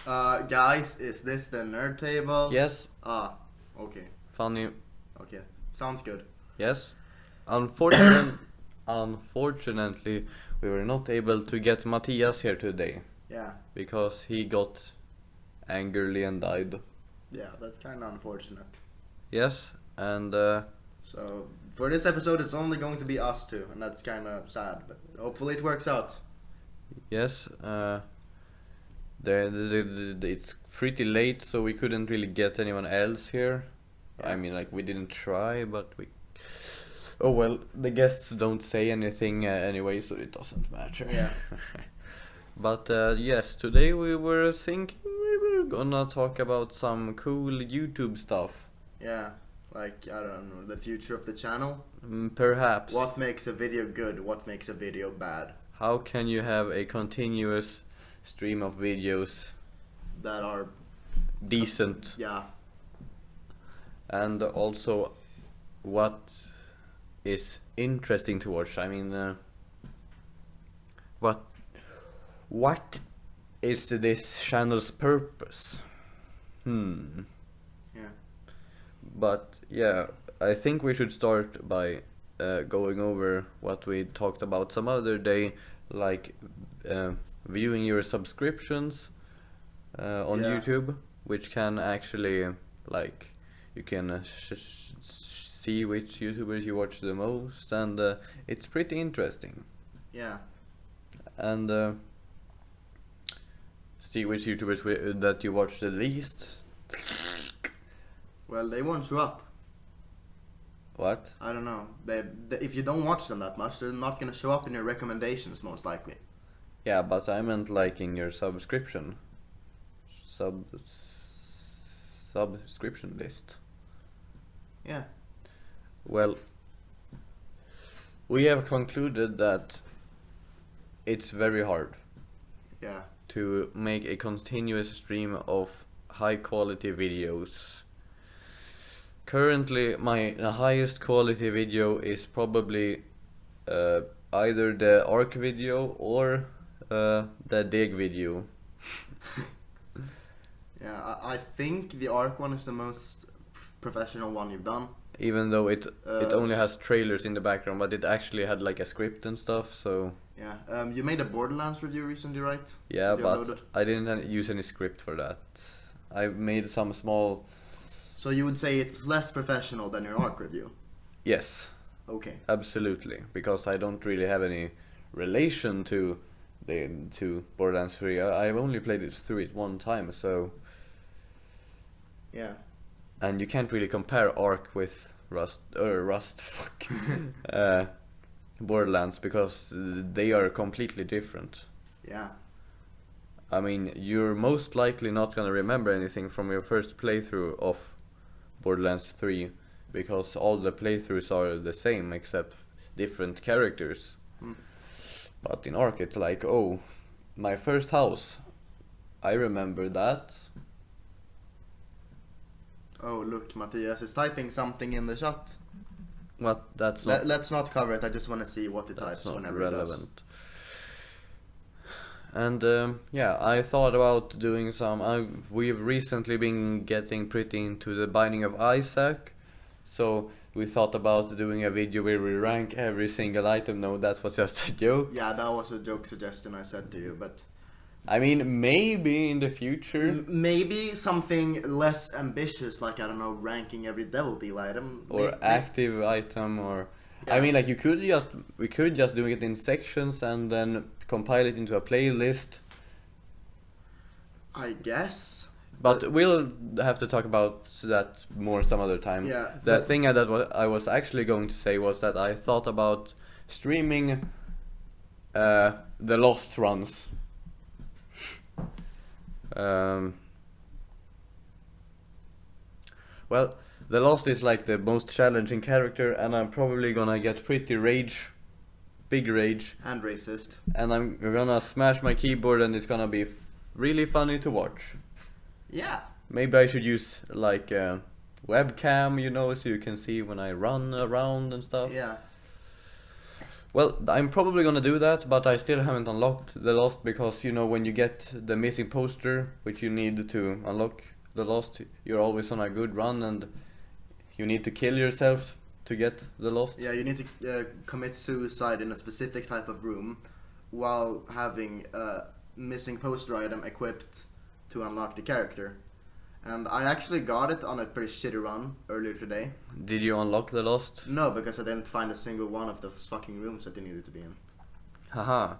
Guys, is this the nerd table? Yes. Okay. Funny. Okay. Sounds good. Yes. Unfortunately, we were not able to get Matthias here today Yeah. because he got angrily and died. Yeah, that's kind of unfortunate. Yes, and So, for this episode, it's only going to be us two, and that's kind of sad, but hopefully it works out. yes, it's pretty late, so we couldn't really get anyone else here. Yeah. I mean, like, we didn't try, but we... Oh well, the guests don't say anything anyway, so it doesn't matter. Yeah. But yes, today we were thinking we were gonna talk about some cool YouTube stuff. Yeah. Like, I don't know, the future of the channel. Perhaps. What makes a video good? What makes a video bad? How can you have a continuous stream of videos That are, decent? yeah. And also, what is interesting to watch? I mean, what is this channel's purpose? Yeah. But yeah, I think we should start by going over what we talked about some other day, like viewing your subscriptions on Yeah. YouTube, which can actually, like, you can see which YouTubers you watch the most, and it's pretty interesting. Yeah. And see which YouTubers that you watch the least. Well, they won't show up. What? I don't know. They if you don't watch them that much, they're not gonna show up in your recommendations most likely. Yeah, but I meant like in your subscription subscription list. Yeah. Well, we have concluded that it's very hard Yeah. to make a continuous stream of high quality videos. Currently, my highest quality video is probably either the ARC video or the dig video. Yeah, I think the Arc one is the most professional one you've done. Even though it only has trailers in the background, but it actually had like a script and stuff, so... Yeah. You made a Borderlands review recently, right? Yeah, That you but uploaded? I didn't use any script for that. I made some small... So you would say it's less professional than your Arc review? Yes, Okay. absolutely, because I don't really have any relation to Borderlands 3. I've only played it through it one time, so... Yeah. And you can't really compare Ark with fuck, Borderlands, because they are completely different. Yeah. I mean, you're most likely not gonna remember anything from your first playthrough of Borderlands 3, because all the playthroughs are the same except different characters. But in Ark it's like, oh, my first house, I remember that. Oh, look, Matthias is typing something in the chat. What? That's not... Let's not cover it. I just want to see what it That's types not whenever it does. relevant. And yeah, I thought about doing some... We've recently been getting pretty into the Binding of Isaac, so we thought about doing a video where we rank every single item. No, that was just a joke. Yeah, that was a joke suggestion I said to you, but... I mean, maybe in the future. Maybe something less ambitious, like, I don't know, ranking every Devil Deal item. Or Maybe- active item, or... Yeah. I mean, like, we could just do it in sections and then compile it into a playlist. I guess. But we'll have to talk about that more some other time. Yeah, The but- thing that I was actually going to say was that I thought about streaming the Lost runs. Well, the Lost is like the most challenging character, and I'm probably gonna get pretty big rage, And racist. and I'm gonna smash my keyboard, and it's gonna be really funny to watch. Yeah. Maybe I should use like a webcam, so you can see when I run around and stuff. Yeah. Well, I'm probably gonna do that, but I still haven't unlocked the Lost because, you know, when you get the missing poster, which you need to unlock the Lost, you're always on a good run and you need to kill yourself to get the Lost. Yeah, you need to commit suicide in a specific type of room while having a missing poster item equipped to unlock the character. And I actually got it on a pretty shitty run earlier today. Did you unlock the Lost? No, because I didn't find a single one of those fucking rooms that they needed to be in. Haha.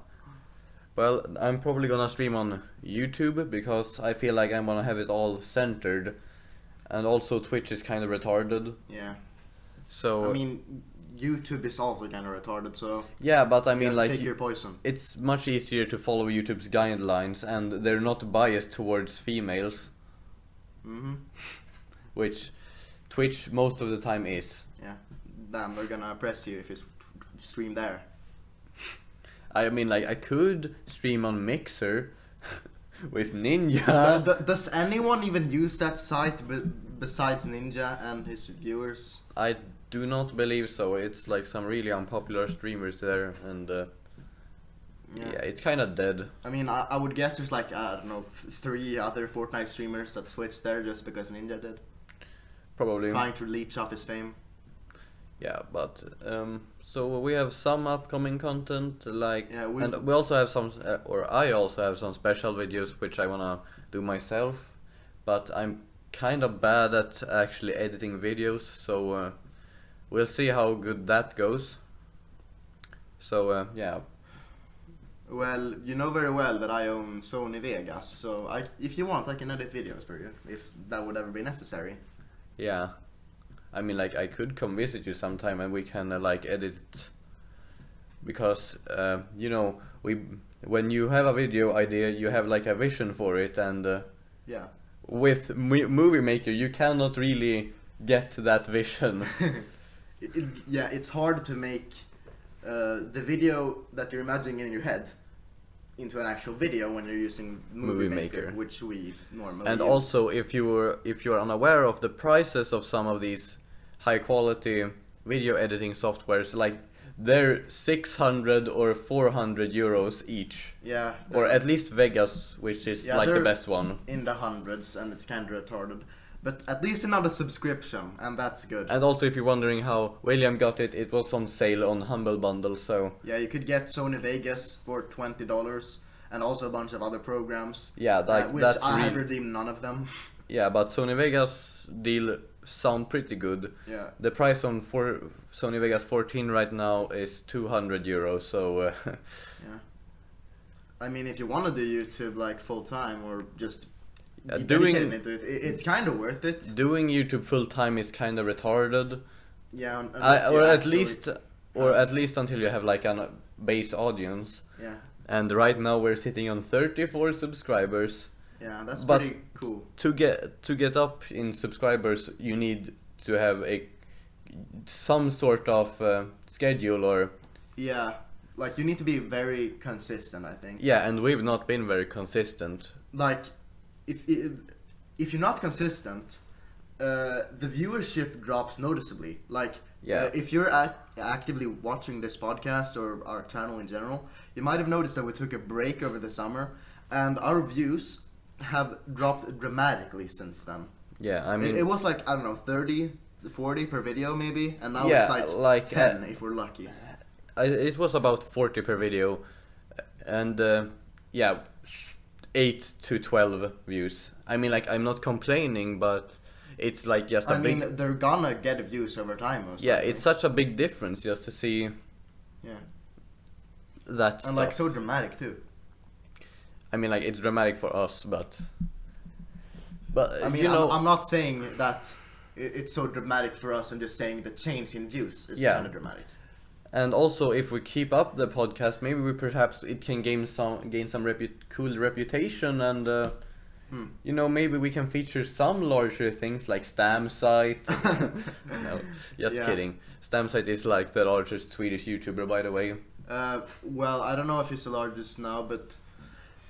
Well, I'm probably gonna stream on YouTube because I feel like I'm gonna have it all centered. And also Twitch is kind of retarded. Yeah. So I mean, YouTube is also kind of retarded, so yeah, but I you mean, have to like, pick your poison. it's much easier to follow YouTube's guidelines, and they're not biased towards females, which Twitch most of the time is. Yeah. Damn, they're gonna press you if you stream there. I mean, like, I could stream on Mixer with Ninja. Does anyone even use that site besides Ninja and his viewers? I do not believe so. It's like some really unpopular streamers there, and yeah, it's kind of dead. I mean, I would guess there's like, I don't know, 3 other Fortnite streamers that switched there just because Ninja did. Probably. Trying to leech off his fame. Yeah, but so we have some upcoming content, like, Yeah, and we also have some, or I also have some special videos which I wanna do myself, but I'm kind of bad at actually editing videos, so we'll see how good that goes. So yeah. Well, you know very well that I own Sony Vegas, so if you want, I can edit videos for you, if that would ever be necessary. Yeah, I mean, like, I could come visit you sometime and we can like edit, because you know, when you have a video idea, you have like a vision for it, and Yeah. with Movie Maker you cannot really get that vision. Yeah, it's hard to make the video that you're imagining in your head into an actual video when you're using Movie Maker, which we normally And use. also, if you're unaware of the prices of some of these high quality video editing softwares, like, they're 600 or 400 euros each. Yeah. Or at least Vegas, which is like the they're best one. in the hundreds, and it's kind of retarded. But at least another subscription, and that's good. And also, if you're wondering how William got it, it was on sale on Humble Bundle, so Yeah, you could get Sony Vegas for $20, and also a bunch of other programs. yeah, like, which that's I have really, redeemed none of them. yeah, but Sony Vegas deal sound pretty good. Yeah. The price on for Sony Vegas 14 right now is 200 euros, so Yeah. I mean, if you want to do YouTube like full time or just Yeah, be doing- dedicated into it, it's kind of worth it. doing YouTube full time is kind of retarded. Yeah, unless you Or at actually- least, or at least until you have like a base audience. Yeah, And right now we're sitting on 34 subscribers. yeah, that's But pretty cool. To get up in subscribers, you need to have some sort of schedule, or Yeah, like, you need to be very consistent, I think. yeah, and we've not been very consistent. Like, if you're not consistent, the viewership drops noticeably. Like, Yeah. if you're actively watching this podcast or our channel in general, you might have noticed that we took a break over the summer, and our views have dropped dramatically since then. Yeah, I mean, It was like, I don't know, 30, 40 per video maybe, and now Yeah, it's like, 10 if we're lucky. it was about 40 per video, and yeah, 8 to 12 views. I mean, like, I'm not complaining, but it's like just a I big. mean, they're gonna get views over time. Most Yeah, likely. it's such a big difference just to see Yeah. that And stuff. like so dramatic too. I mean, like, it's dramatic for us, but I mean, you know, I'm not saying that it's so dramatic for us. I'm just saying the change in views is Yeah. kind of dramatic. and also if we keep up the podcast, maybe we perhaps it can gain some cool reputation, and you know, maybe we can feature some larger things like Stamsite. No, just Yeah. kidding. Stamsite is like the largest Swedish YouTuber, by the way. Well, I don't know if he's the largest now, but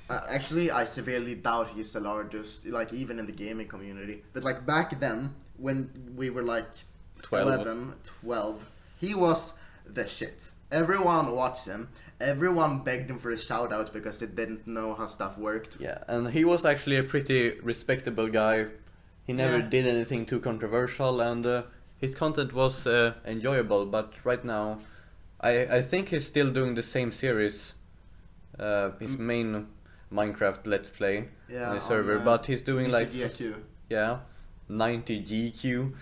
actually, I severely doubt he's the largest. Like, even in the gaming community. But like back then, when we were like 12. 11, 12, he was the shit. everyone watched him. Everyone begged him for a shout out because they didn't know how stuff worked. Yeah, and he was actually a pretty respectable guy. He never Yeah. did anything too controversial, and his content was enjoyable. But right now, I think he's still doing the same series, his main Minecraft Let's Play Yeah, on his server. on, But he's doing like 90 yeah, 90 GQ.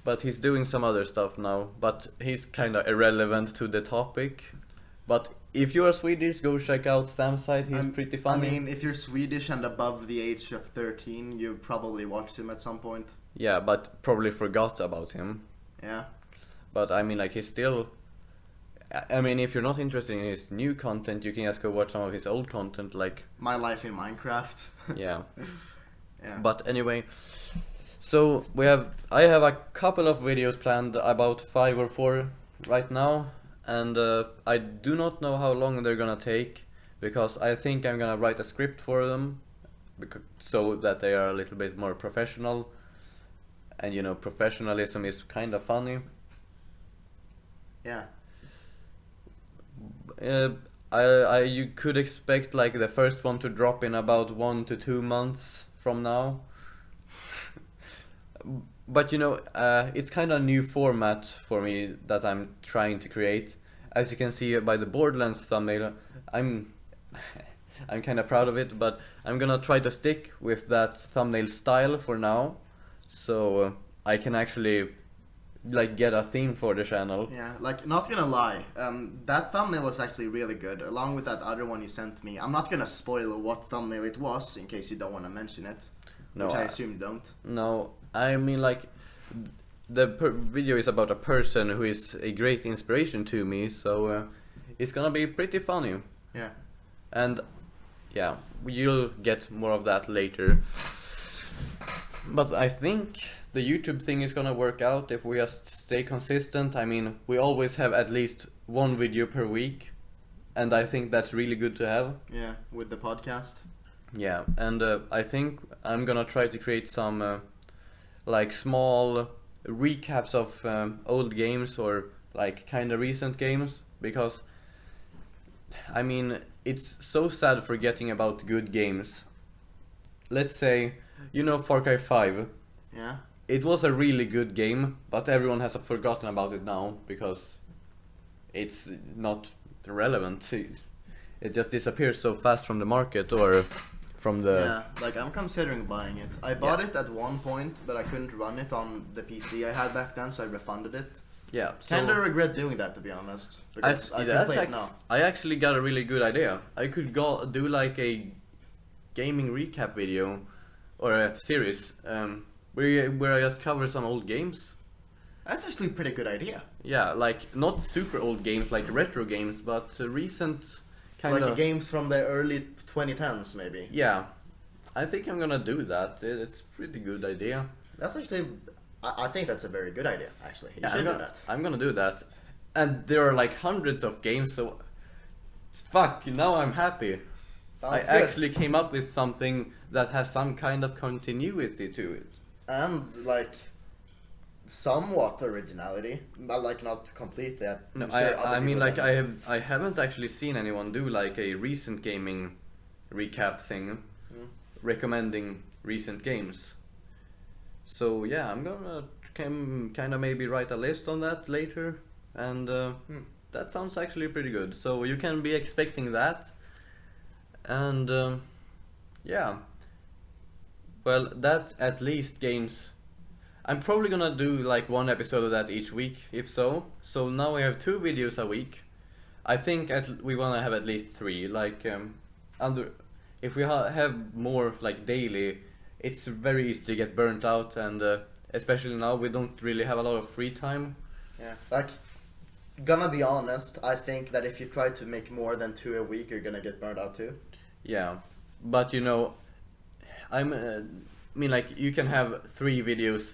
But he's doing some other stuff now. But he's kind of irrelevant to the topic. But if you are Swedish, go check out Sam's site. He's pretty funny. I mean, if you're Swedish and above the age of 13, you probably watched him at some point. Yeah, but probably forgot about him. Yeah. But I mean, like, he's still. I mean, if you're not interested in his new content, you can just go watch some of his old content, like. My life in Minecraft. Yeah. Yeah. But anyway, so I have a couple of videos planned, about 5 or 4 right now, and I do not know how long they're gonna take, because I think I'm gonna write a script for them, so that they are a little bit more professional, and you know, professionalism is kind of funny. Yeah. You could expect like the first one to drop in about 1 to 2 months from now. But you know, it's kind of a new format for me that I'm trying to create. As you can see by the Borderlands thumbnail, I'm kind of proud of it, but I'm gonna try to stick with that thumbnail style for now, so I can actually like get a theme for the channel. Yeah, like, not gonna lie, that thumbnail was actually really good, along with that other one you sent me. I'm not gonna spoil what thumbnail it was, in case you don't want to mention it. No, which I assume you don't. No, I mean, like, the video is about a person who is a great inspiration to me, so it's gonna be pretty funny. Yeah. And yeah, you'll get more of that later. But I think the YouTube thing is gonna work out if we just stay consistent. I mean, we always have at least one video per week, and I think that's really good to have. Yeah, with the podcast. Yeah, and I think I'm gonna try to create some like small recaps of old games, or like kind of recent games, because I mean, it's so sad forgetting about good games. Let's say, you know, Far Cry 5. Yeah. It was a really good game, but everyone has forgotten about it now because it's not relevant. It just disappears so fast from the market, or from the... Yeah, like, I'm considering buying it. I bought it at one point, but I couldn't run it on the PC I had back then, so I refunded it. Yeah, so Kinda regret doing that, to be honest, because I can play it now. I actually got a really good idea. I could go do like a gaming recap video, or a series, where I just cover some old games. That's actually a pretty good idea. Yeah, like not super old games, like retro games, but recent kind of... Like games from the early 2010s, maybe. Yeah, I think I'm gonna do that. It's a pretty good idea. That's actually... I think that's a very good idea, actually. You should do that. I'm gonna do that. And there are like hundreds of games, so... Fuck, now I'm happy. Sounds I good. actually came up with something that has some kind of continuity to it. And, like, somewhat originality, but, like, not completely. No, I'm sure other I mean, people like, have it. I haven't actually seen anyone do like a recent gaming recap thing, recommending recent games. So yeah, I'm gonna kind of maybe write a list on that later, and that sounds actually pretty good. So you can be expecting that, and yeah. Well, that's at least games. I'm probably gonna do like one episode of that each week, if so. So now we have 2 videos a week. I think we wanna have at least 3. Like, if we have more like daily, it's very easy to get burnt out, and especially now we don't really have a lot of free time. Yeah, like, gonna be honest, I think that if you try to make more than 2 a week, you're gonna get burned out too. Yeah, but you know, I mean, like, you can have 3 videos.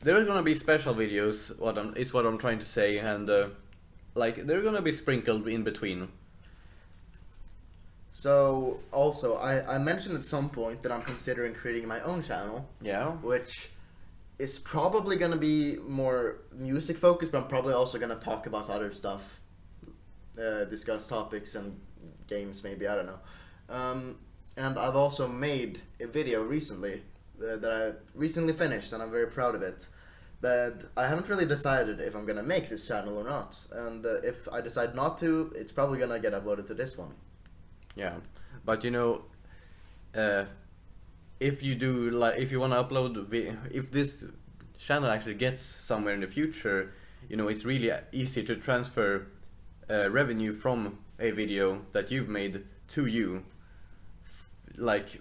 There are gonna be special videos, is what I'm trying to say, and like, they're gonna be sprinkled in between. So, also, I mentioned at some point that I'm considering creating my own channel. Yeah. Which is probably gonna be more music focused, but I'm probably also gonna talk about other stuff. discuss topics and games, maybe, I don't know. And I've also made a video recently that I recently finished, and I'm very proud of it. But I haven't really decided if I'm gonna make this channel or not. And if I decide not to, it's probably gonna get uploaded to this one. Yeah, but you know, if you do like, if you want to upload, if this channel actually gets somewhere in the future, you know, it's really easy to transfer revenue from a video that you've made to you. Like,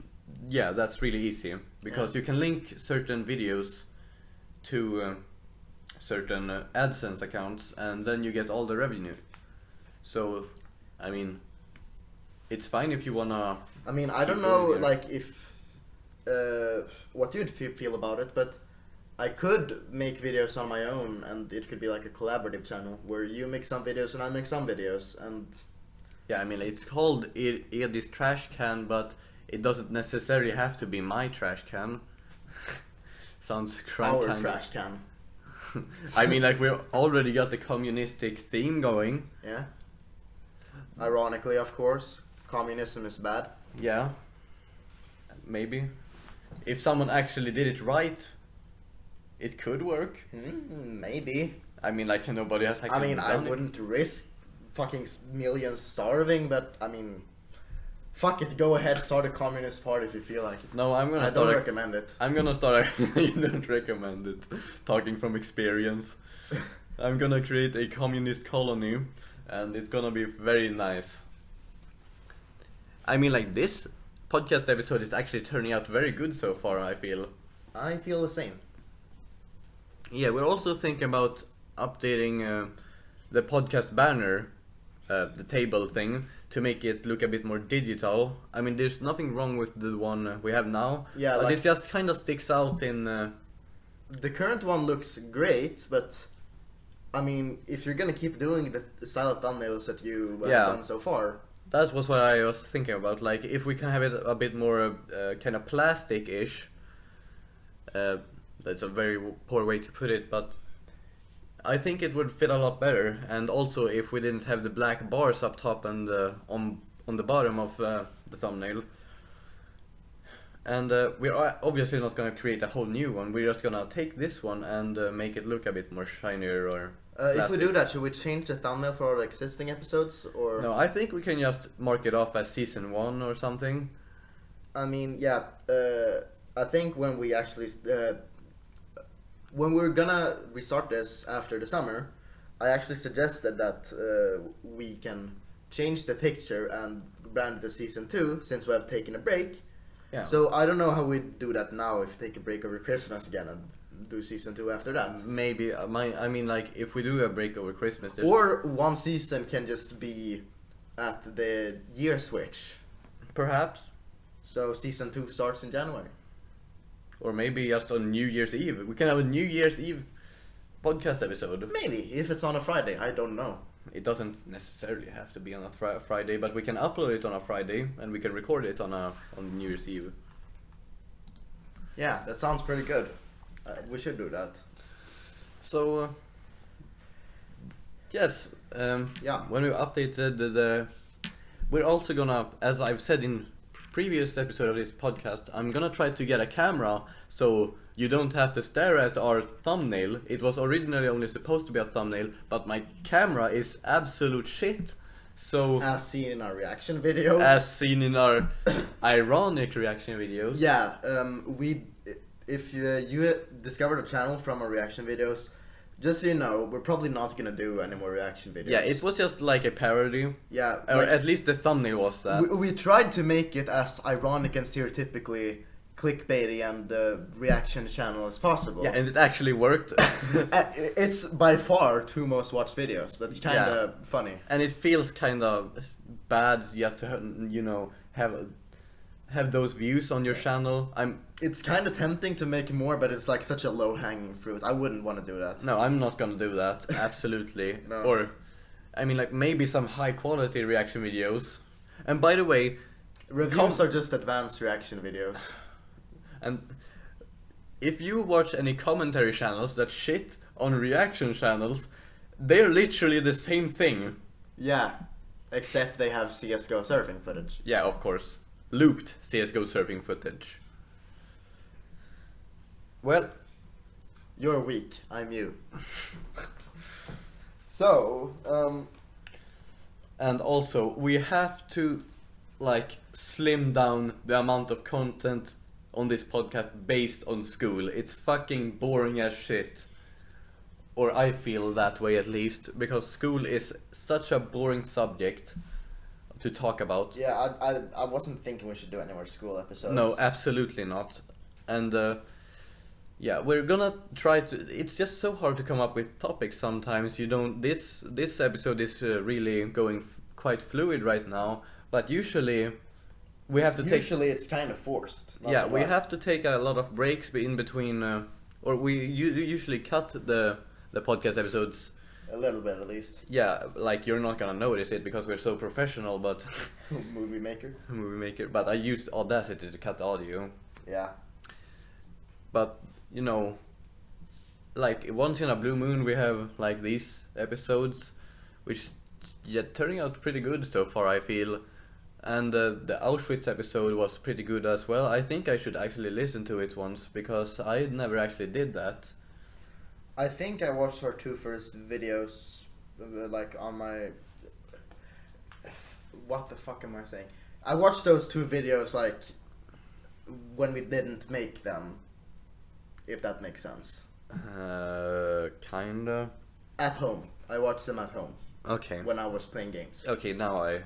yeah, that's really easy because you can link certain videos to certain AdSense accounts, and then you get all the revenue. So, I mean, it's fine if you wanna. I mean, I don't know, like, if what you'd feel about it, but I could make videos on my own, and it could be like a collaborative channel where you make some videos and I make some videos, and yeah, I mean, it's called Edis Trashcan, but it doesn't necessarily have to be my trash can. Sounds our kind trash can. I mean, like, we already got the communistic theme going. Yeah. Ironically, of course, communism is bad. Yeah. Maybe. If someone actually did it right, it could work. Maybe. I mean, like, nobody has actually I mean, I done it. wouldn't risk fucking millions starving, but I mean, fuck it, go ahead, start a communist party if you feel like it. No, I'm gonna I start. don't recommend it. I'm gonna start. You don't recommend it. Talking from experience. I'm gonna create a communist colony, and it's gonna be very nice. I mean, like, this podcast episode is actually turning out very good so far, I feel. I feel the same. Yeah, we're also thinking about updating the podcast banner, the table thing, to make it look a bit more digital. I mean, there's nothing wrong with the one we have now, Yeah, but like, it just kind of sticks out in... the current one looks great, but I mean, if you're gonna keep doing the style of thumbnails that you Yeah. have done so far, That was what I was thinking about. Like, if we can have it a bit more kind of plastic-ish. That's a very poor way to put it, but I think it would fit a lot better. And also, if we didn't have the black bars up top and on the bottom of the thumbnail. And we're obviously not going to create a whole new one. We're just going to take this one and make it look a bit more shinier or if we plastic. do that, should we change the thumbnail for our existing episodes, or? No, I think we can just mark it off as season 1 or something. I mean, yeah. I think when we actually when we're gonna restart this after the summer, I actually suggested that we can change the picture and brand it as season 2 since we have taken a break. Yeah. So I don't know how we do that now if we take a break over Christmas again and do season 2 after that. Maybe I mean, like, if we do a break over Christmas, there's Or one season can just be at the year switch. perhaps, So season 2 starts in January. or maybe just on New Year's Eve. We can have a New Year's Eve podcast episode. Maybe, if it's on a Friday, I don't know. It doesn't necessarily have to be on a Friday, but we can upload it on a Friday and we can record it on New Year's Eve. Yeah, that sounds pretty good. We should do that. So yes, Yeah. when we updated we're also gonna, as I've said in previous episode of this podcast, I'm gonna try to get a camera so you don't have to stare at our thumbnail. It was originally only supposed to be a thumbnail, but my camera is absolute shit. So As seen in our reaction videos. as seen in our ironic reaction videos. Yeah, if you discovered a channel from our reaction videos, just so you know, we're probably not gonna do any more reaction videos. Yeah, it was just like a parody. Yeah, Or like, at least the thumbnail was that. we tried to make it as ironic and stereotypically clickbaity and the reaction channel as possible. Yeah, and it actually worked. It's by far 2 most watched videos. That's kind of Yeah. funny. And it feels kind of bad just to, you know, have those views on your channel. It's kind of tempting to make more, but it's like such a low-hanging fruit. I wouldn't want to do that. No, I'm not gonna do that. Absolutely. No. Or, I mean, like, maybe some high quality reaction videos. And by the way, Reviews are just advanced reaction videos. and if you watch any commentary channels that shit on reaction channels, they're literally the same thing. Yeah, except they have CS:GO surfing footage. Yeah, of course. Looped CS:GO surfing footage. Well, You're weak. I'm you. So, and also we have to like slim down the amount of content on this podcast based on school. It's fucking boring as shit. Or I feel that way at least, because school is such a boring subject to talk about. yeah, I wasn't thinking we should do any more school episodes. No, absolutely not. And yeah, we're gonna try to. It's just so hard to come up with topics sometimes. You don't. This episode is really going quite fluid right now, but usually we have to take. Usually it's kind of forced. not Yeah, gonna we lie. have to take a lot of breaks in between, or we usually cut the podcast episodes. A little bit at least. Yeah, like you're not gonna notice it because we're so professional, but Movie maker. movie maker. But I used Audacity to cut the audio. Yeah. But you know, like once in a blue moon, we have like these episodes, which yeah turning out pretty good so far. I feel, and the Auschwitz episode was pretty good as well. I think I should actually listen to it once because I never actually did that. I think I watched our two first videos, like on my. What the fuck am I saying? I watched those two videos like when we didn't make them, if that makes sense. Kinda. At home. I watched them at home Okay. when I was playing games. Okay, now I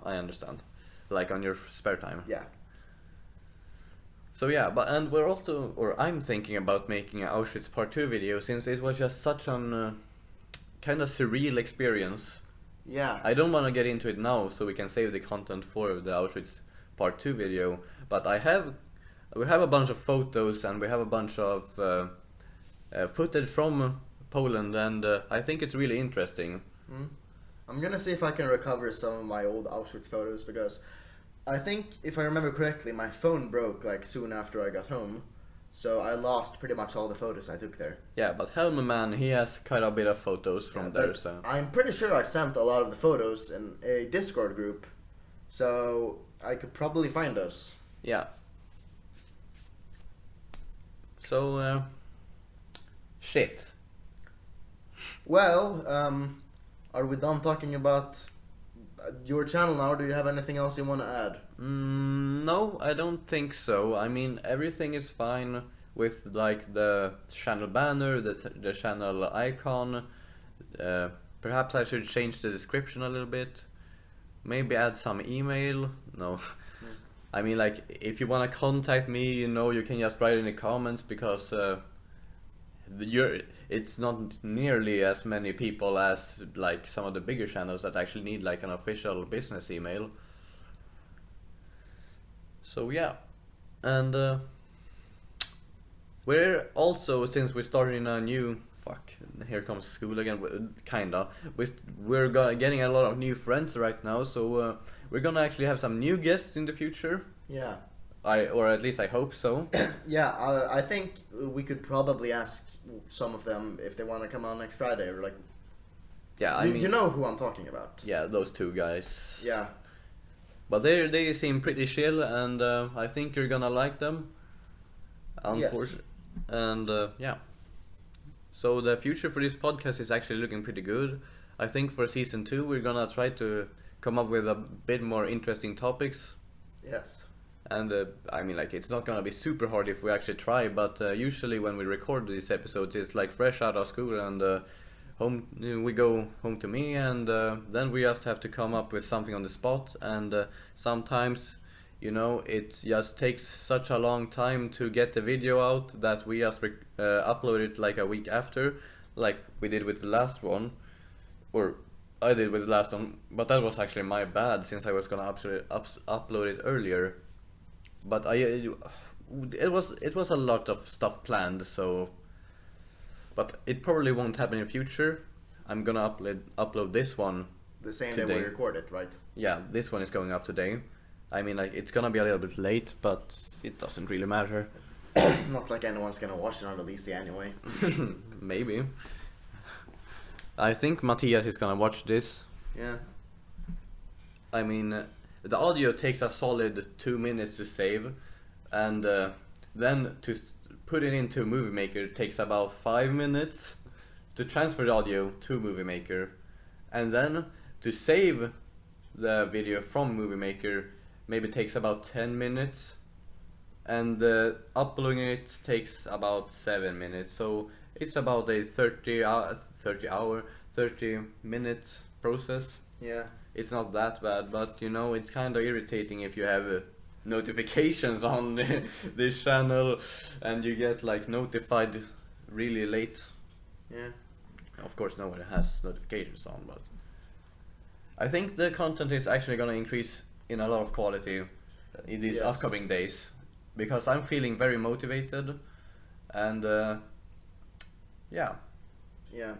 understand. Like on your spare time. Yeah. So yeah, but and we're also, or I'm thinking about making an Auschwitz Part 2 video since it was just such an kind of surreal experience. Yeah. I don't want to get into it now, so we can save the content for the Auschwitz Part 2 video. But we have a bunch of photos and we have a bunch of footage from Poland, and I think it's really interesting. I'm gonna see if I can recover some of my old Auschwitz photos because I think, if I remember correctly, my phone broke like soon after I got home. So I lost pretty much all the photos I took there. Yeah, but Helmer Man, he has quite a bit of photos from there, But so... I'm pretty sure I sent a lot of the photos in a Discord group. So I could probably find those. Yeah. So, shit. Well, are we done talking about your channel now? Do you have anything else you want to add? No, I don't think so. I mean, everything is fine with like the channel banner, the channel icon. Perhaps I should change the description a little bit. Maybe add some email. No. I mean, like, if you want to contact me, you know, you can just write in the comments because it's not nearly as many people as like some of the bigger channels that actually need like an official business email. So yeah, and we're also, since we're starting a new here comes school again, kinda. We're getting a lot of new friends right now, so we're gonna actually have some new guests in the future. Yeah. Or at least I hope so. Yeah, I think we could probably ask some of them if they want to come on next Friday, or like. Yeah, I mean, you know who I'm talking about. Yeah, those two guys. Yeah. But they seem pretty chill, and I think you're gonna like them. Unfortunately, and yeah. So the future for this podcast is actually looking pretty good. I think for season 2 we're gonna try to come up with a bit more interesting topics. Yes. And I mean, like, it's not gonna be super hard if we actually try, but usually when we record these episodes, it's like fresh out of school, and we go home to me, and then we just have to come up with something on the spot. And sometimes, you know, it just takes such a long time to get the video out that we just upload it like a week after, like we did with the last one, or I did with the last one, but that was actually my bad since I was gonna upload it earlier. But it was a lot of stuff planned, so. But it probably won't happen in the future. I'm gonna upload this one. The same today. day we record it, right? Yeah, this one is going up today. I mean, like, it's gonna be a little bit late, but it doesn't really matter. Not like anyone's gonna watch it on release day anyway. Maybe. I think Matthias is gonna watch this. Yeah. I mean, the audio takes a solid 2 minutes to save, and then put it into Movie Maker takes about 5 minutes to transfer the audio to Movie Maker, and then to save the video from Movie Maker maybe takes about 10 minutes, and uploading it takes about 7 minutes. So it's about a 30-minute process. Yeah. It's not that bad, but you know, it's kind of irritating if you have notifications on this channel and you get like notified really late. Yeah. Of course, nobody has notifications on, but I think the content is actually gonna increase in a lot of quality in these Yes. upcoming days, because I'm feeling very motivated, and yeah. Yeah.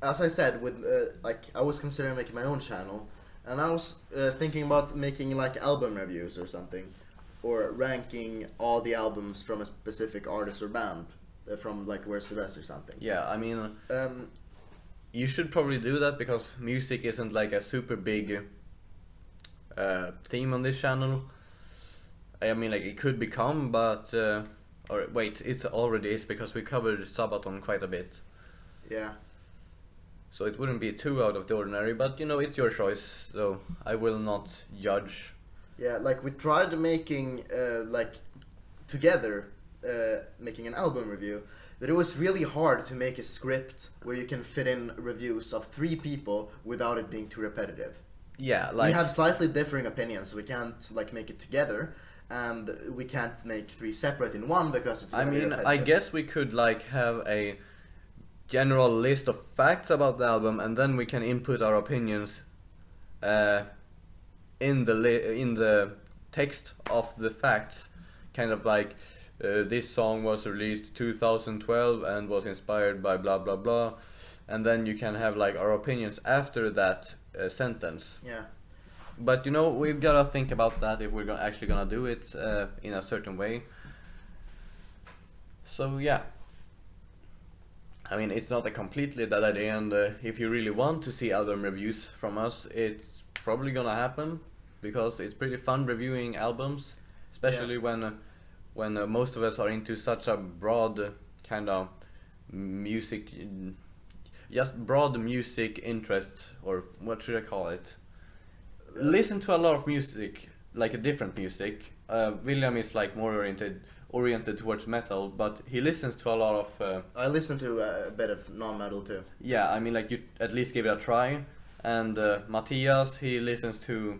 As I said, with like I was considering making my own channel, and I was thinking about making like album reviews or something, or ranking all the albums from a specific artist or band, from like Where's the Best or something. Yeah, I mean, you should probably do that because music isn't like a super big theme on this channel. I mean, like it could become, but or wait, it already is because we covered Sabaton quite a bit. Yeah. So it wouldn't be too out of the ordinary, but you know, it's your choice, so I will not judge. Yeah, like we tried making like together making an album review, but it was really hard to make a script where you can fit in reviews of 3 people without it being too repetitive. Yeah, like We have slightly differing opinions, so we can't like make it together, and we can't make 3 separate in one because it's I gonna be mean, I repetitive. guess we could like have a general list of facts about the album, and then we can input our opinions in the text of the facts, kind of like this song was released 2012 and was inspired by blah blah blah, and then you can have like our opinions after that sentence. Yeah. But you know, we've gotta think about that if we're actually gonna do it in a certain way. So yeah, I mean, it's not a completely dead idea, and if you really want to see album reviews from us, it's probably gonna happen, because it's pretty fun reviewing albums, especially when most of us are into such a broad kind of music, just broad music interest, or what should I call it? Listen to a lot of music, like a different music. William is like more oriented towards metal, but he listens to a lot of I listen to a bit of non-metal too. yeah, I mean, like, you at least give it a try. And Matthias, he listens to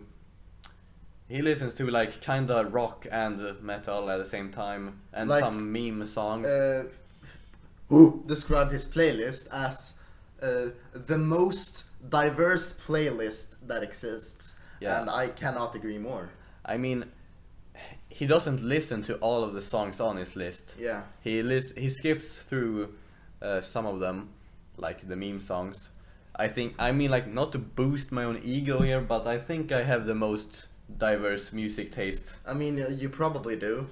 like kinda rock and metal at the same time, and Like, some meme songs. Who described his playlist as the most diverse playlist that exists, Yeah. and I cannot agree more. I mean, he doesn't listen to all of the songs on his list. Yeah. He skips through some of them, like the meme songs. I mean, like, not to boost my own ego here, but I think I have the most diverse music taste. I mean, you probably do.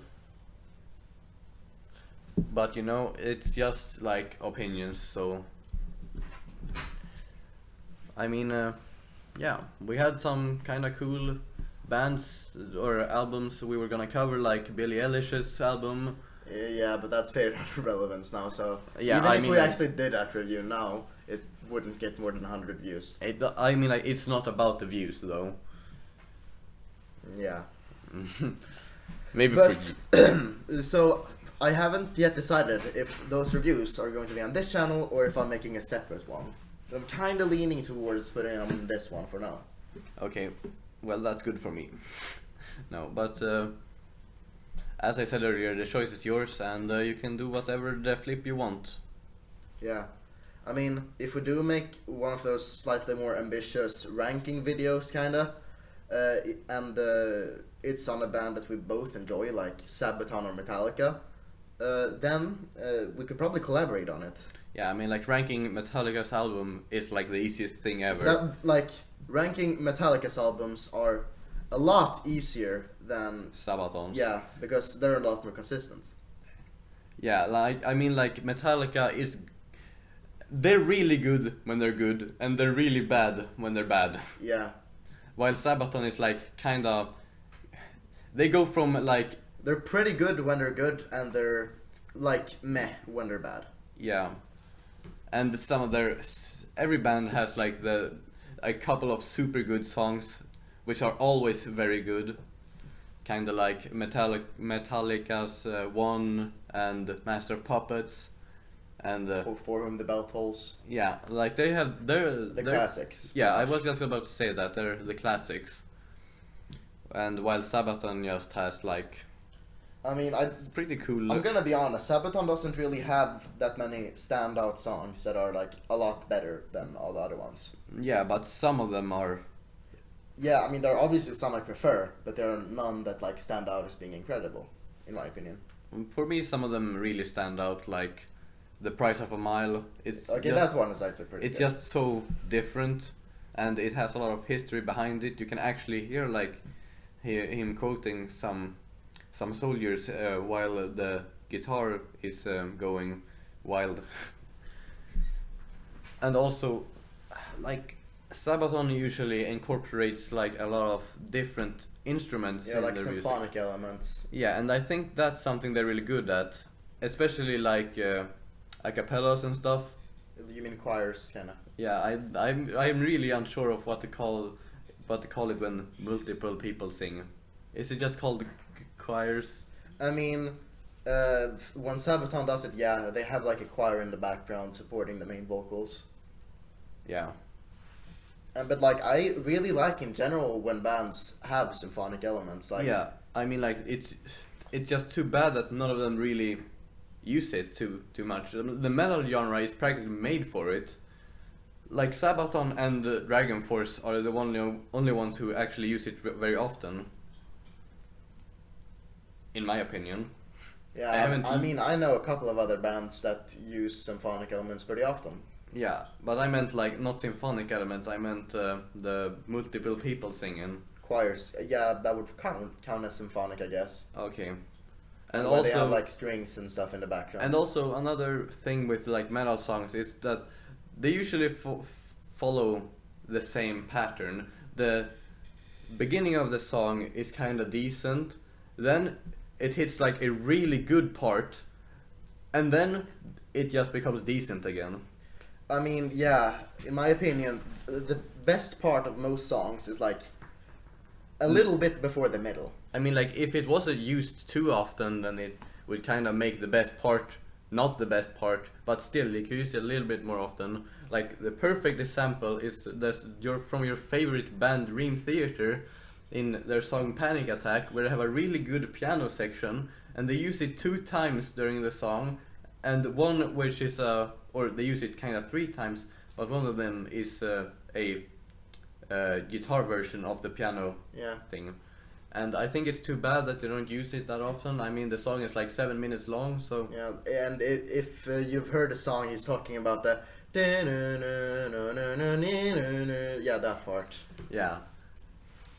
But you know, it's just like opinions, so I mean, yeah, we had some kind of cool bands or albums we were gonna cover, like Billie Eilish's album. Yeah, but that's faded out of relevance now, so Yeah, even I if mean, we like, actually did that review now, it wouldn't get more than 100 views. I mean, like, it's not about the views though. Yeah. Maybe But, so, I haven't yet decided if those reviews are going to be on this channel or if I'm making a separate one. So I'm kind of leaning towards putting on this one for now. okay, well, that's good for me. No, but as I said earlier, the choice is yours, and you can do whatever the flip you want. Yeah. I mean, if we do make one of those slightly more ambitious ranking videos, kinda, and it's on a band that we both enjoy, like Sabaton or Metallica, then we could probably collaborate on it. Yeah, I mean, like, ranking Metallica's album is like the easiest thing ever. That, like, ranking Metallica's albums are a lot easier than... Sabaton's. Yeah, because they're a lot more consistent. Yeah, like, I mean, like, Metallica is... they're really good when they're good, and they're really bad when they're bad. Yeah. While Sabaton is like kinda, they go from like, They're pretty good when they're good, and they're like meh when they're bad. yeah, and some of their, every band has like a couple of super good songs, which are always very good. Kinda like Metallica's One and Master of Puppets, and For whom the bell tolls. yeah, like they're The classics. Yeah, I was just about to say that they're the classics. And while Sabaton just has like, I mean, it's pretty cool. I'm gonna be honest, Sabaton doesn't really have that many standout songs that are like a lot better than all the other ones. Yeah, but some of them are. Yeah, I mean, there are obviously some I prefer, but there are none that like stand out as being incredible, in my opinion. For me, some of them really stand out, like The Price of a Mile. It's Okay, just, that one is actually pretty it's good. just so different, and it has a lot of history behind it. You can actually hear him quoting some soldiers while the guitar is going wild. And also, like, Sabaton usually incorporates like a lot of different instruments Yeah, in like their music. symphonic elements. Yeah, and I think that's something they're really good at, especially like acapellas and stuff. You mean choirs, kinda? Yeah, I'm really unsure of what to call it when multiple people sing. Is it just called choirs? I mean, when Sabaton does it, yeah, they have like a choir in the background supporting the main vocals. Yeah. But like, I really like in general when bands have symphonic elements. Like, Yeah, I mean, like, it's just too bad that none of them really use it too much. The metal genre is practically made for it. Like Sabaton and Dragon Force are the only ones who actually use it very often, in my opinion. Yeah, I haven't- I mean, I know a couple of other bands that use symphonic elements pretty often. Yeah, but I meant like not symphonic elements. I meant the multiple people singing. Choirs, yeah, that would count as symphonic, I guess. Okay, And and where also they have like strings and stuff in the background. And also another thing with like metal songs is that they usually follow the same pattern. The beginning of the song is kind of decent, then it hits like a really good part, and then it just becomes decent again. I mean, yeah, in my opinion, the best part of most songs is like a little bit before the middle. I mean, like, if it wasn't used too often, then it would kind of make the best part not the best part, but still, you could use it a little bit more often. Like, the perfect example is from your favorite band, Dream Theater, in their song Panic Attack, where they have a really good piano section, and they use it 2 times during the song, and one which is, or they use it kind of 3 times, but one of them is a guitar version of the piano thing. And I think it's too bad that they don't use it that often. I mean, the song is like 7 minutes long, so... Yeah, and if you've heard the song, he's talking about the... Yeah, that part. Yeah.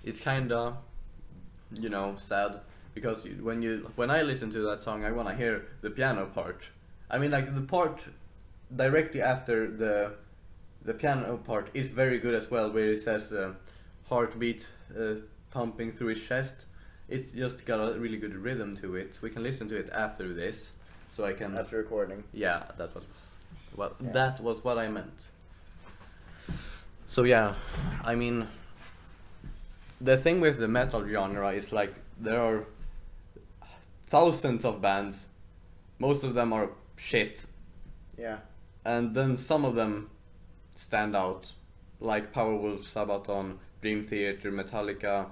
It's kinda, you know, sad. Because when I listen to that song, I wanna hear the piano part. I mean, like, the part directly after the piano part is very good as well, where it says heartbeat pumping through his chest. It's just got a really good rhythm to it. We can listen to it after this, so I can... After recording. Yeah, that was what I meant. So yeah, I mean, the thing with the metal genre is like there are thousands of bands, most of them are shit. Yeah. And then some of them stand out, like Powerwolf, Sabaton, Dream Theater, Metallica,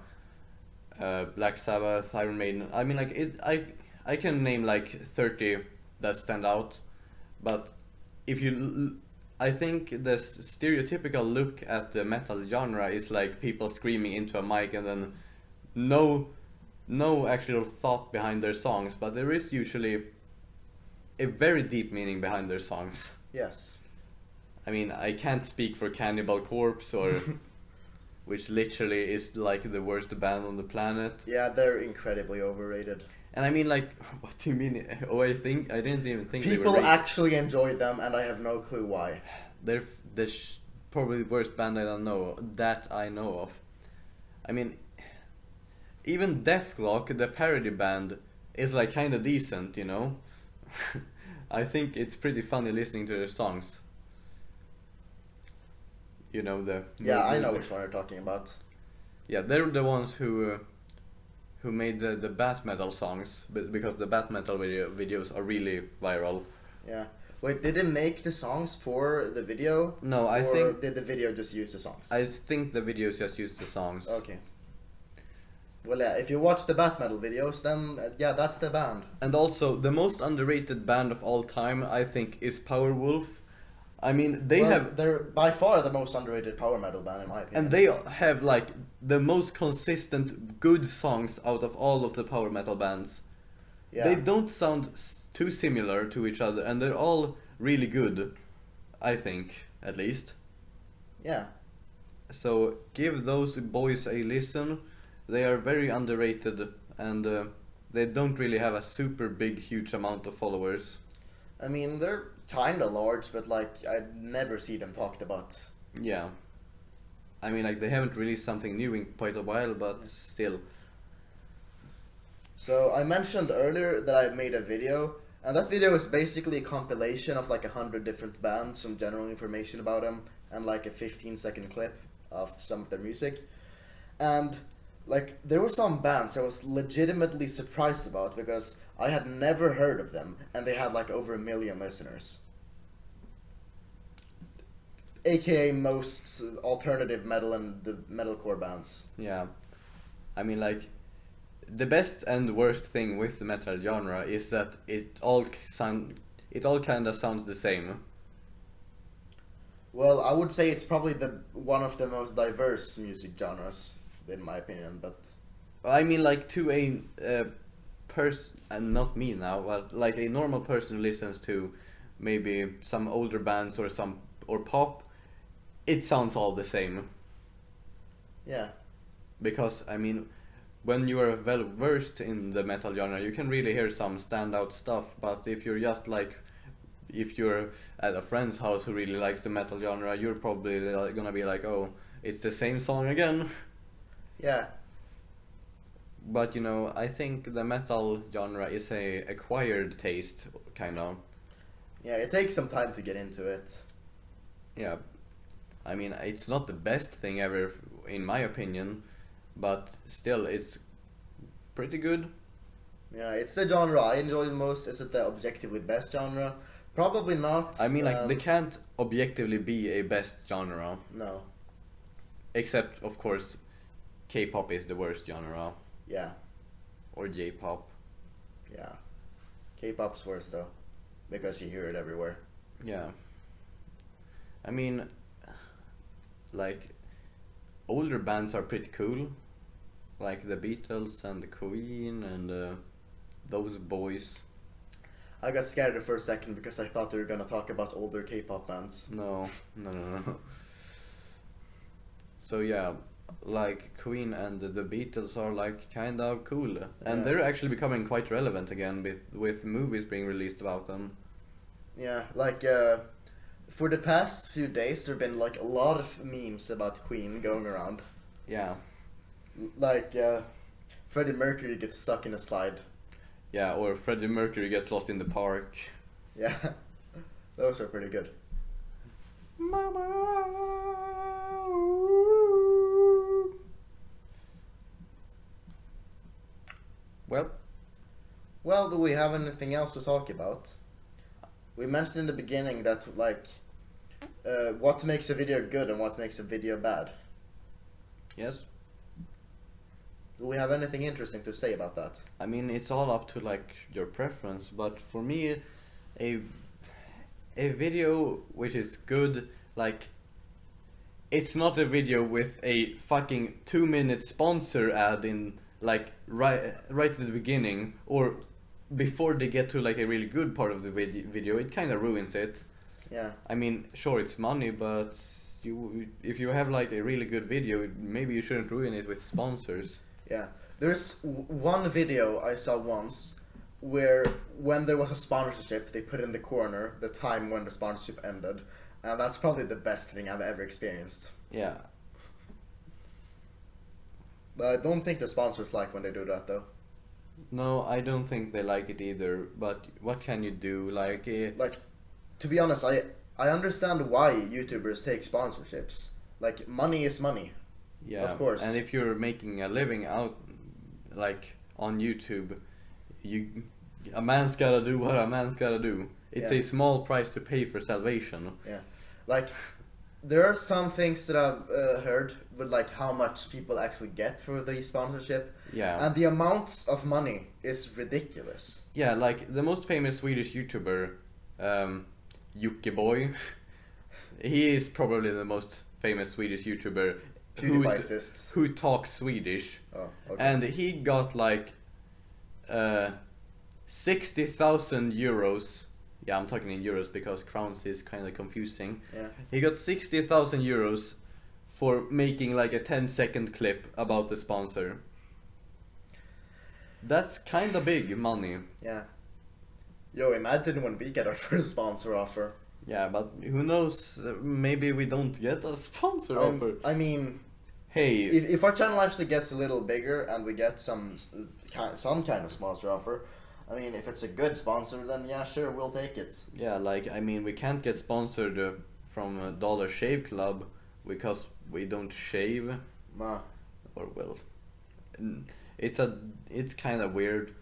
Black Sabbath, Iron Maiden. I mean, like, I can name like 30 that stand out, but if you I think the stereotypical look at the metal genre is like people screaming into a mic and then no actual thought behind their songs, but there is usually a very deep meaning behind their songs. Yes. I mean, I can't speak for Cannibal Corpse or which literally is like the worst band on the planet. Yeah, they're incredibly overrated. And I mean, like, what do you mean? Oh, I didn't even think they were People racist. actually enjoy them, and I have no clue why. They're probably the worst band I don't know that I know of. I mean, even Deathclock, the parody band, is like kind of decent, you know. I think it's pretty funny listening to their songs. You know the. Yeah, I know which one you're talking about. Yeah, they're the ones who made the bat metal songs, because the bat metal videos are really viral. Yeah. Wait, did they make the songs for the video? No, I or think did the video just use the songs? I think the videos just use the songs. Okay. Well, yeah, if you watch the Bat Metal videos, then yeah, that's the band. And also, the most underrated band of all time, I think, is Powerwolf. I mean, they're by far the most underrated power metal band in my opinion. and they have like the most consistent good songs out of all of the power metal bands. Yeah. They don't sound too similar to each other, and they're all really good, I think, at least. Yeah. So give those boys a listen. They are very underrated, and they don't really have a super big, huge amount of followers. I mean, they're kinda large, but like, I never see them talked about. Yeah. I mean, like, they haven't released something new in quite a while, but still. So I mentioned earlier that I made a video, and that video is basically a compilation of like 100 different bands, some general information about them, and like a 15-second clip of some of their music. And like, there were some bands I was legitimately surprised about because I had never heard of them, and they had like over 1 million listeners. AKA most alternative metal and the metalcore bands. Yeah. I mean, like, the best and worst thing with the metal genre is that it all kind of sounds the same. Well, I would say it's probably one of the most diverse music genres, in my opinion, but I mean, like, to a person, and not me now, but like a normal person who listens to maybe some older bands or pop, it sounds all the same. yeah. Because, I mean, when you are well versed in the metal genre, you can really hear some standout stuff, but if you're just like, if you're at a friend's house who really likes the metal genre, you're probably gonna be like, oh, it's the same song again. Yeah. But, you know, I think the metal genre is a acquired taste, kind of. Yeah, it takes some time to get into it. Yeah. I mean, it's not the best thing ever, in my opinion, but still, it's pretty good. Yeah, it's the genre I enjoy the most. Is it the objectively best genre? Probably not. I mean, like, they can't objectively be a best genre. No. Except, of course, K-pop is the worst genre. Yeah. Or J-pop. Yeah. K-pop's worse though, because you hear it everywhere. Yeah. I mean, like, older bands are pretty cool. Like the Beatles and the Queen and those boys. I got scared for a second because I thought they were gonna talk about older K-pop bands. No. So yeah, like Queen and the Beatles are like kind of cool, and Yeah. they're actually becoming quite relevant again with movies being released about them. Yeah, like for the past few days there've been like a lot of memes about Queen going around. Yeah, Like Freddie Mercury gets stuck in a slide. yeah, or Freddie Mercury gets lost in the park. Yeah. Those are pretty good. Well, do we have anything else to talk about? We mentioned in the beginning that like what makes a video good and what makes a video bad. Yes. Do we have anything interesting to say about that? I mean, it's all up to like your preference, but for me, a video which is good, like, it's not a video with a fucking 2-minute sponsor ad in like right at the beginning, or before they get to like a really good part of the video. It kind of ruins it. Yeah. I mean, sure, it's money, but if you have like a really good video, maybe you shouldn't ruin it with sponsors. Yeah. There's one video I saw once where when there was a sponsorship, they put in the corner the time when the sponsorship ended, and that's probably the best thing I've ever experienced. Yeah. But I don't think the sponsors like when they do that though. No, I don't think they like it either. But what can you do? Like, Like, to be honest, I understand why YouTubers take sponsorships. Like, money is money. yeah, Of course. And if you're making a living out, like on YouTube, a man's gotta do what a man's gotta do. It's Yeah. a small price to pay for salvation. Yeah, like there are some things that I've heard with like how much people actually get for the sponsorship, Yeah. and the amounts of money is ridiculous. Yeah, like the most famous Swedish YouTuber, Jockiboi. He is probably the most famous Swedish YouTuber PewDiePie exists. who talks Swedish. Oh, okay. And he got like 60,000 euros. Yeah, I'm talking in euros because crowns is kind of confusing. Yeah. He got 60,000 euros for making like a 10-second clip about the sponsor. That's kind of big money. Yeah. Yo, imagine when we get our first sponsor offer. Yeah, but who knows? Maybe we don't get a sponsor offer. I mean, Hey, if our channel actually gets a little bigger and we get some kind of sponsor offer, I mean, if it's a good sponsor, then yeah, sure, we'll take it. yeah, like I mean, we can't get sponsored from Dollar Shave Club because we don't shave, Nah. or well, it's kind of weird.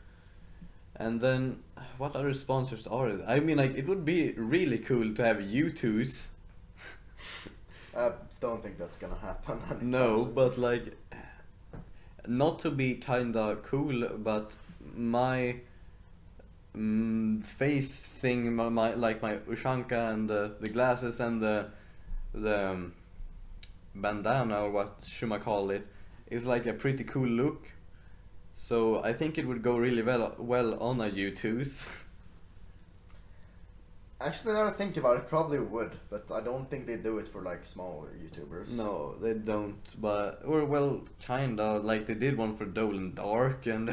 And then, what other sponsors are there? I mean, like it would be really cool to have U2s. I don't think that's gonna happen. anytime No, soon. but like, not to be kinda cool, but my face thing, my like my ushanka and the glasses and the bandana, or what should I call it, is like a pretty cool look. So I think it would go really well on a U2s. Actually, now that I think about it, probably would, but I don't think they do it for like smaller YouTubers. No, they don't. But or well, kinda like they did one for Dolan Dark, and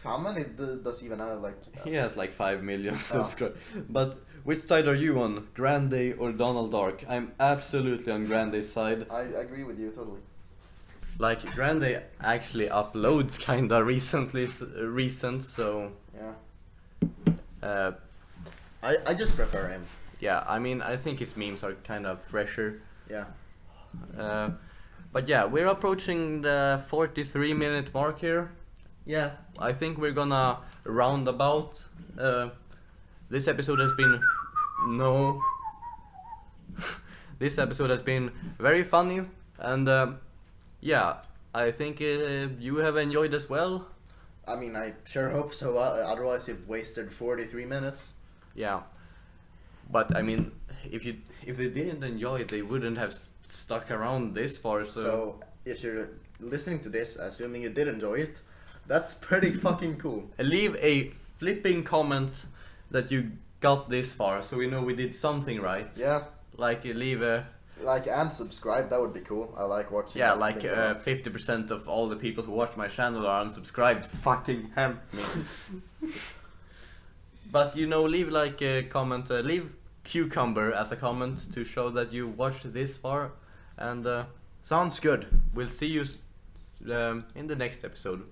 How many does he even have? Like, he has like 5 million subscribers. But which side are you on, Grande or Donald Dark? I'm absolutely on Grande's side. I agree with you totally. Like Grande actually uploads kinda recent, so Yeah. uh, I just prefer him. yeah. I mean, I think his memes are kind of fresher. Yeah. But yeah, we're approaching the 43-minute mark here. Yeah. I think we're gonna round about. This episode has been This episode has been very funny, and yeah, I think you have enjoyed as well. I mean, I sure hope so. Otherwise, you've wasted 43 minutes. Yeah, but I mean, if they didn't enjoy it, they wouldn't have stuck around this far. So if you're listening to this, assuming you did enjoy it, that's pretty fucking cool. Leave a flipping comment that you got this far, so we know we did something right. Yeah. Like leave a Like and subscribe. That would be cool. I like watching. yeah, that like thing go up. 50% of all the people who watch my channel are unsubscribed. Fucking help me. But you know, leave like a comment, leave cucumber as a comment to show that you watched this far, and Sounds good. we'll see you in the next episode.